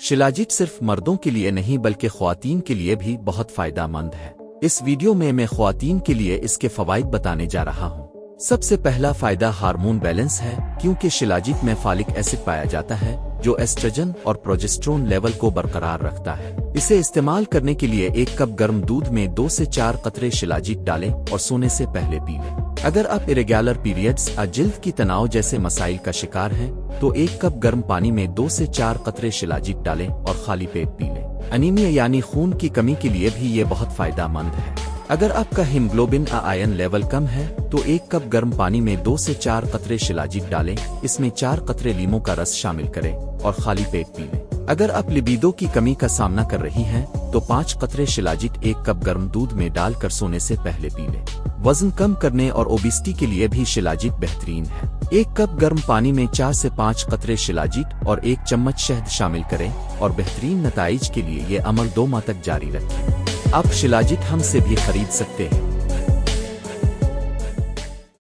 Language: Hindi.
शिलाजीत सिर्फ मर्दों के लिए नहीं बल्कि ख्वातीन के लिए भी बहुत फायदा मंद है। इस वीडियो में मैं ख्वातीन के लिए इसके फवाइद बताने जा रहा हूँ। सबसे पहला फायदा हार्मोन बैलेंस है, क्योंकि शिलाजीत में फॉलिक एसिड पाया जाता है जो एस्ट्रोजन और प्रोजेस्टेरोन लेवल को बरकरार रखता है। इसे इस्तेमाल करने के लिए 1 कप गर्म दूध में 2 से 4 कतरे शिलाजीत डालें और सोने से पहले पी लें। अगर आप इरेगुलर पीरियड्स या जिल्द की तनाव जैसे मसाइल का शिकार हैं, तो 1 कप गर्म पानी में 2 से 4 कतरे शिलाजीत डालें और खाली पेट पी लें। अनीमिया यानी खून की कमी के लिए भी ये बहुत फायदेमंद है। अगर आपका हीमोग्लोबिन या आयरन लेवल कम है तो 1 कप गर्म पानी में 2 से 4 कतरे शिलाजीत डालें, इसमें 4 कतरे लीमों का रस शामिल करें और खाली पेट पी लें। अगर आप लिबिडो की कमी का सामना कर रही हैं तो 5 कतरे शिलाजीत 1 कप गर्म दूध में डालकर सोने से पहले पी लें। वजन कम करने और ओबेसिटी के लिए भी शिलाजीत बेहतरीन है। 1 कप गर्म पानी में 4 से 5 कतरे शिलाजीत और 1 चम्मच शहद शामिल करें और बेहतरीन नताइज के लिए ये अमल 2 माह तक जारी रखें। आप शिलाजीत हमसे भी खरीद सकते हैं।